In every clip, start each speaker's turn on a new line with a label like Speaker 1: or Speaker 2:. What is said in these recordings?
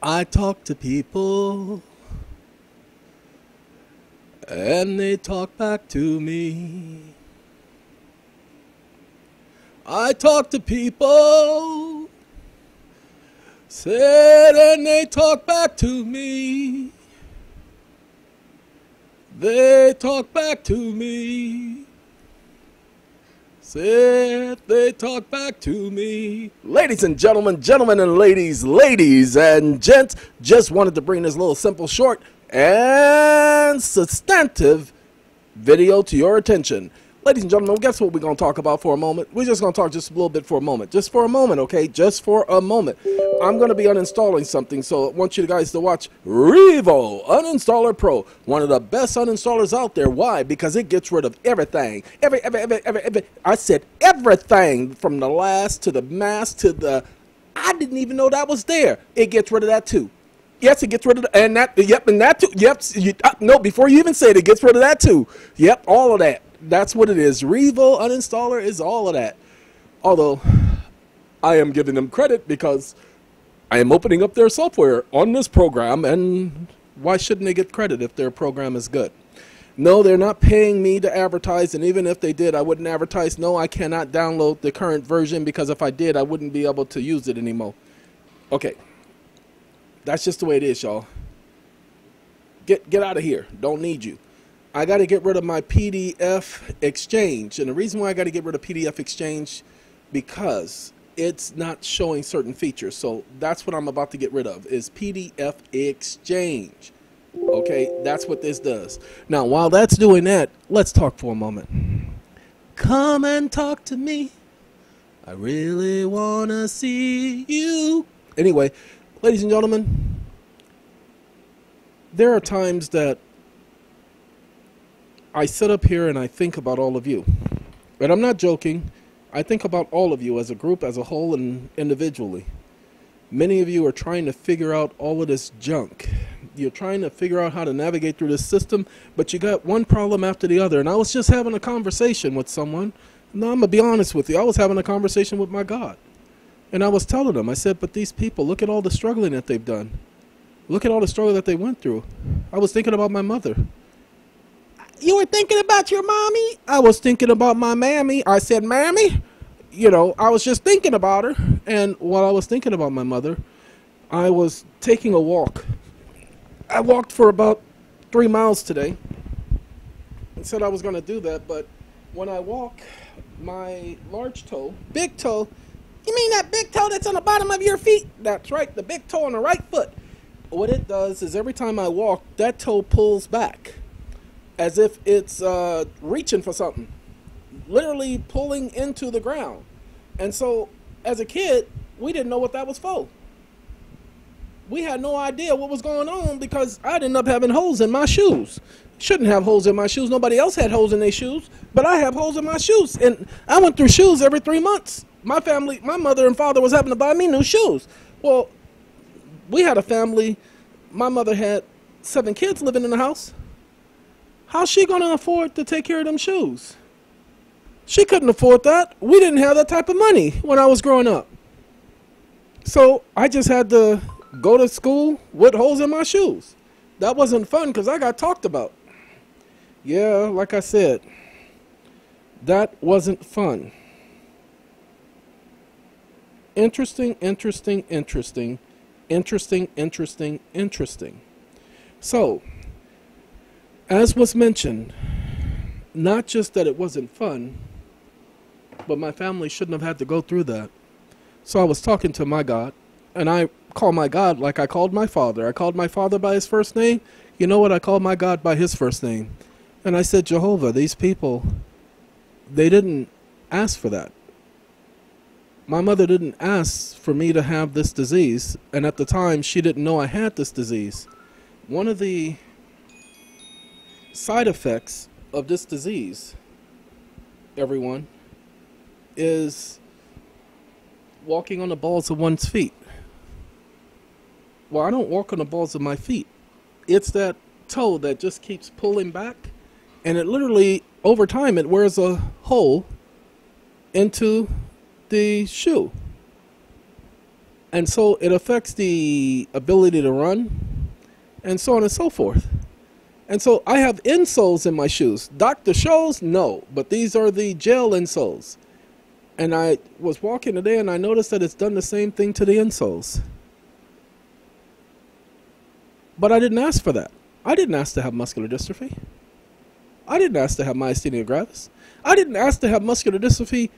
Speaker 1: I talk to people and they talk back to me. I talk to people, said, and they talk back to me. They talk back to me. Said they talk back to me. Ladies and gentlemen, gentlemen and ladies, ladies and gents, just wanted to bring this little simple, short, and substantive video to your attention. Ladies and gentlemen, guess what we're going to talk about for a moment? We're just going to talk just a little bit for a moment. Just for a moment, okay? Just for a moment. I'm going to be uninstalling something, so I want you guys to watch Revo Uninstaller Pro. One of the best uninstallers out there. Why? Because it gets rid of everything. Every I said everything from the last to the mask to the... I didn't even know that was there. It gets rid of that too. Yes, it gets rid of the, and that, yep, and that too. Yep, no, before you even say it, it gets rid of that too. Yep, all of that. That's what it is. Revo Uninstaller is all of that. Although, I am giving them credit because I am opening up their software on this program, and why shouldn't they get credit if their program is good? No, they're not paying me to advertise, and even if they did, I wouldn't advertise. No, I cannot download the current version because if I did, I wouldn't be able to use it anymore. Okay. That's just the way it is, y'all. Get out of here. Don't need you. I got to get rid of my PDF Exchange. And the reason why I got to get rid of PDF Exchange, because it's not showing certain features. So that's what I'm about to get rid of, is PDF Exchange. Okay, that's what this does. Now, while that's doing that, let's talk for a moment. Come and talk to me. I really want to see you. Anyway, ladies and gentlemen, there are times that I sit up here and I think about all of you. And I'm not joking. I think about all of you as a group, as a whole, and individually. Many of you are trying to figure out all of this junk. You're trying to figure out how to navigate through this system, but you got one problem after the other. And I was just having a conversation with someone. No, I'm going to be honest with you. I was having a conversation with my God. And I was telling them, I said, but these people, look at all the struggling that they've done. Look at all the struggle that they went through. I was thinking about my mother. You were thinking about your mommy? I was thinking about my mammy. I said, Mammy? You know, I was just thinking about her. And while I was thinking about my mother, I was taking a walk. I walked for about 3 miles today. And said I was going to do that. But when I walk, my large toe, big toe, you mean that big toe that's on the bottom of your feet? That's right, the big toe on the right foot. What it does is every time I walk, that toe pulls back as if it's reaching for something, literally pulling into the ground. And so, as a kid, we didn't know what that was for. We had no idea what was going on because I'd end up having holes in my shoes. Shouldn't have holes in my shoes. Nobody else had holes in their shoes, but I have holes in my shoes. And I went through shoes every 3 months. My family, my mother and father was having to buy me new shoes. Well, we had a family. My mother had 7 kids living in the house. How's she going to afford to take care of them shoes? She couldn't afford that. We didn't have that type of money when I was growing up. So I just had to go to school with holes in my shoes. That wasn't fun because I got talked about. Yeah, like I said, that wasn't fun. Interesting. So, as was mentioned, not just that it wasn't fun, but my family shouldn't have had to go through that. So I was talking to my God, and I call my God like I called my father. I called my father by his first name. You know what? I called my God by his first name. And I said, Jehovah, these people, they didn't ask for that. My mother didn't ask for me to have this disease, and at the time, she didn't know I had this disease. One of the side effects of this disease, everyone, is walking on the balls of one's feet. Well, I don't walk on the balls of my feet. It's that toe that just keeps pulling back, and it literally, over time, it wears a hole into the shoe. And so it affects the ability to run, and so on and so forth. And so I have insoles in my shoes. Dr. Scholl's, no, but these are the gel insoles. And I was walking today and I noticed that it's done the same thing to the insoles. But I didn't ask for that. I didn't ask to have muscular dystrophy. I didn't ask to have myasthenia gravis. I didn't ask to have muscular dystrophy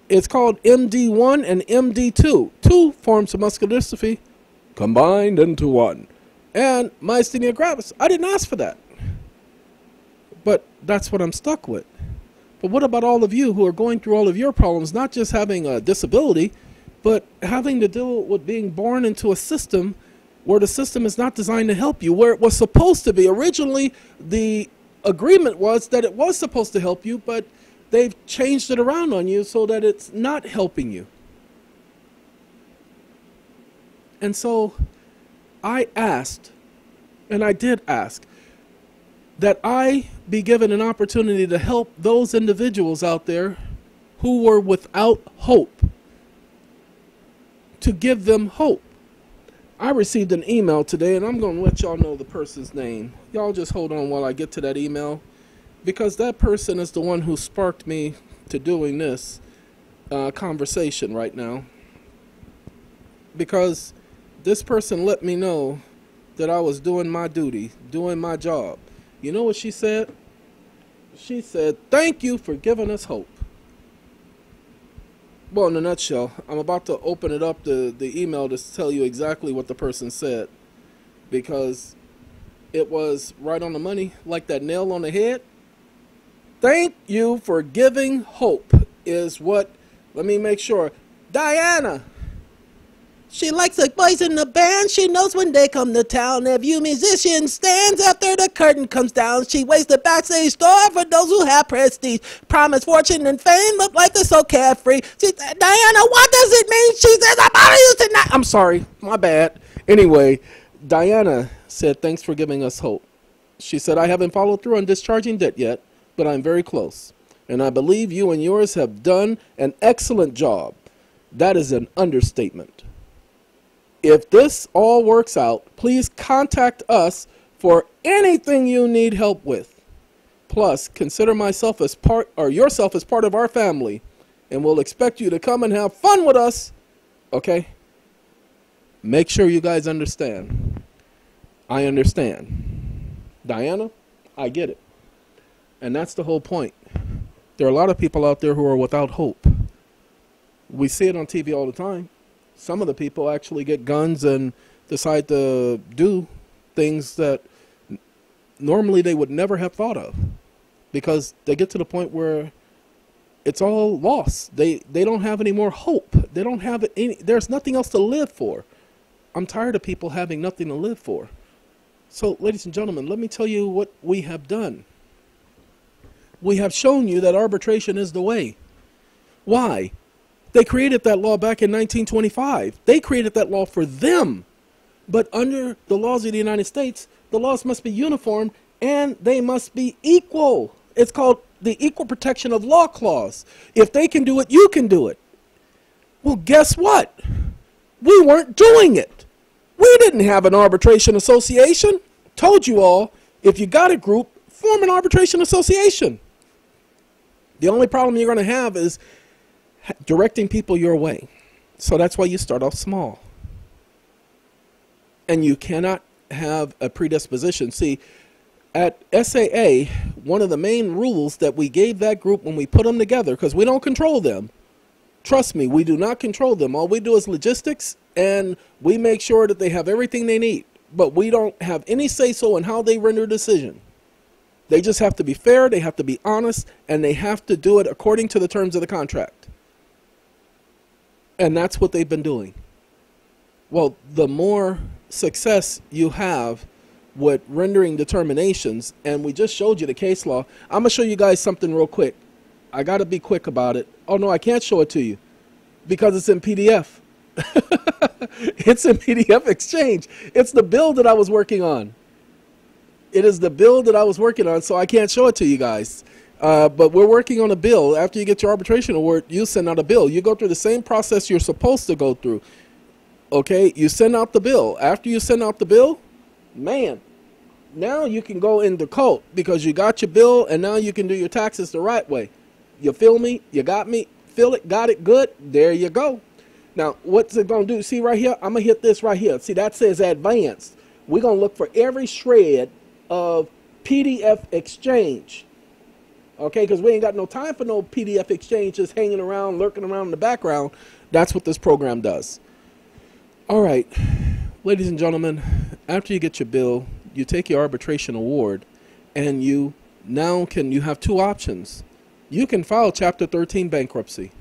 Speaker 1: It's called MD1 and MD2. Two forms of muscular dystrophy combined into one. And myasthenia gravis. I didn't ask for that. But that's what I'm stuck with. But what about all of you who are going through all of your problems, not just having a disability, but having to deal with being born into a system where the system is not designed to help you, where it was supposed to be. Originally, the agreement was that it was supposed to help you, but they've changed it around on you so that it's not helping you. And so I asked, and I did ask, that I be given an opportunity to help those individuals out there who were without hope, to give them hope. I received an email today, and I'm going to let y'all know the person's name. Y'all just hold on while I get to that email, because that person is the one who sparked me to doing this conversation right now. Because this person let me know that I was doing my duty, doing my job. You know what she said? She said, "Thank you for giving us hope." Well, in a nutshell, I'm about to open it up, the email, to tell you exactly what the person said. Because it was right on the money, like that nail on the head. Thank you for giving hope is what, let me make sure. Diana. She likes the boys in the band. She knows when they come to town. If you musician stands after the curtain comes down, she waits the backstage door for those who have prestige. Promise fortune and fame, but life is so carefree. She said, "Diana, what does it mean?" She says, "I'm out of you tonight." I'm sorry, my bad. Anyway, Diana said, "Thanks for giving us hope." She said, "I haven't followed through on discharging debt yet, but I'm very close. And I believe you and yours have done an excellent job." That is an understatement. If this all works out, please contact us for anything you need help with. Plus, consider myself as part, or yourself as part of our family, and we'll expect you to come and have fun with us. Okay? Make sure you guys understand. I understand. Diana, I get it. And that's the whole point. There are a lot of people out there who are without hope. We see it on TV all the time. Some of the people actually get guns and decide to do things that normally they would never have thought of, because they get to the point where it's all lost. They don't have any more hope. They don't have any. There's nothing else to live for. I'm tired of people having nothing to live for. So, ladies and gentlemen, let me tell you what we have done. We have shown you that arbitration is the way. Why? They created that law back in 1925. They created that law for them. But under the laws of the United States, the laws must be uniform and they must be equal. It's called the Equal Protection of Law Clause. If they can do it, you can do it. Well, guess what? We weren't doing it. We didn't have an arbitration association. Told you all, if you got a group, form an arbitration association. The only problem you're going to have is directing people your way. So that's why you start off small. And you cannot have a predisposition. See, at SAA, one of the main rules that we gave that group when we put them together, because we don't control them. Trust me, we do not control them. All we do is logistics, and we make sure that they have everything they need. But we don't have any say-so in how they render a decision. They just have to be fair, they have to be honest, and they have to do it according to the terms of the contract. And that's what they've been doing. Well, the more success you have with rendering determinations, and we just showed you the case law. I'm going to show you guys something real quick. I got to be quick about it. Oh, no, I can't show it to you because it's in PDF. It's in PDF Exchange. It's the bill that I was working on. It is the bill that I was working on, so I can't show it to you guys. But we're working on a bill. After you get your arbitration award, you send out a bill. You go through the same process you're supposed to go through. Okay, you send out the bill. After you send out the bill, man, now you can go into court because you got your bill, and now you can do your taxes the right way. You feel me? You got me? Feel it? Got it? Good? There you go. Now, what's it going to do? See right here? I'm going to hit this right here. See, that says advanced. We're going to look for every shred of PDF exchange. Okay, because we ain't got no time for no PDF exchange just hanging around, lurking around in the background. That's what this program does. All right, ladies and gentlemen, after you get your bill, you take your arbitration award, and you have two options. You can file Chapter 13 bankruptcy,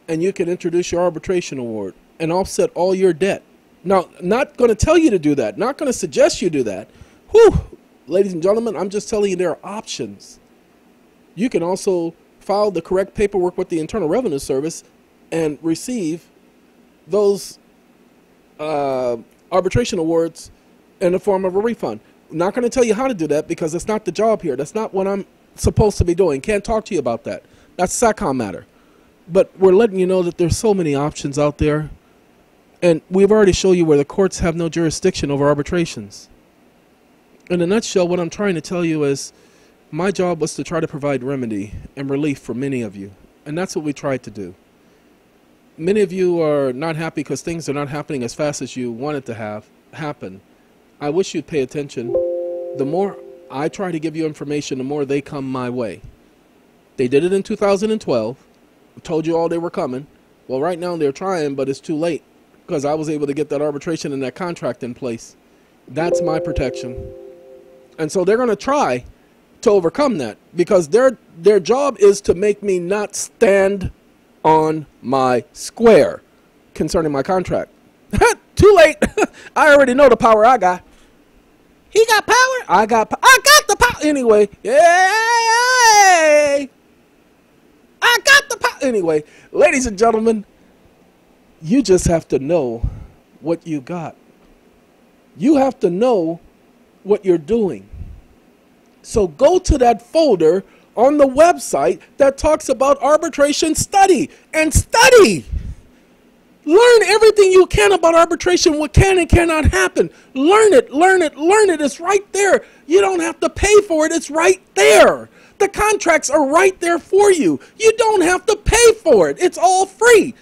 Speaker 1: and you can introduce your arbitration award and offset all your debt. Now, not going to tell you to do that, not going to suggest you do that. Whew, ladies and gentlemen, I'm just telling you there are options. You can also file the correct paperwork with the Internal Revenue Service and receive those arbitration awards in the form of a refund. I'm not going to tell you how to do that because it's not the job here. That's not what I'm supposed to be doing. Can't talk to you about that. That's a SATCOM matter. But we're letting you know that there's so many options out there, and we've already shown you where the courts have no jurisdiction over arbitrations. In a nutshell, what I'm trying to tell you is my job was to try to provide remedy and relief for many of you, and that's what we tried to do. Many of you are not happy because things are not happening as fast as you want it to happen. I wish you'd pay attention. The more I try to give you information, the more they come my way. They did it in 2012. I told you all they were coming. Well, right now they're trying, but it's too late because I was able to get that arbitration and that contract in place. That's my protection. And so they're going to try to overcome that because their job is to make me not stand on my square concerning my contract. Too late. I already know the power I got. He got power. I got the power. Anyway, yay! I got the power. Anyway, ladies and gentlemen, you just have to know what you got. You have to know what you're doing. So go to that folder on the website that talks about arbitration study and study. Learn everything you can about arbitration, what can and cannot happen. Learn it, learn it, learn it. It's right there. You don't have to pay for it. It's right there. The contracts are right there for you. You don't have to pay for it. It's all free.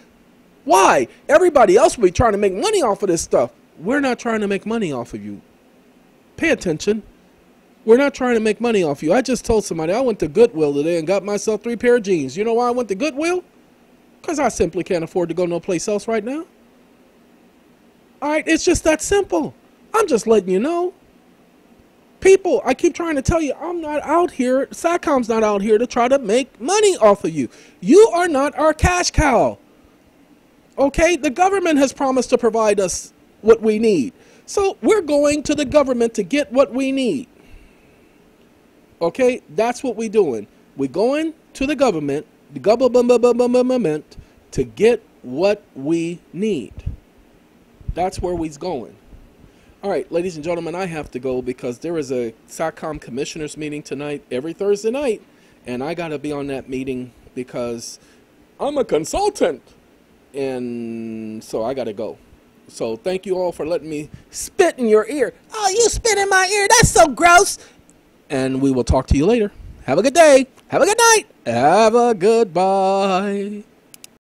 Speaker 1: Why? Everybody else will be trying to make money off of this stuff. We're not trying to make money off of you. Pay attention. We're not trying to make money off you. I just told somebody I went to Goodwill today and got myself 3 pair of jeans. You know why I went to Goodwill? Because I simply can't afford to go no place else right now. All right, it's just that simple. I'm just letting you know. People, I keep trying to tell you, I'm not out here, SATCOM's not out here to try to make money off of you. You are not our cash cow. Okay, the government has promised to provide us what we need. So we're going to the government to get what we need. Okay, that's what we're doing. We're going to the government, to get what we need. That's where we're going. All right, ladies and gentlemen, I have to go because there is a SATCOM commissioners meeting tonight every Thursday night, and I got to be on that meeting because I'm a consultant, and so I got to go. So thank you all for letting me spit in your ear. Oh, you spit in my ear. That's so gross. And we will talk to you later. Have a good day. Have a good night. Have a goodbye.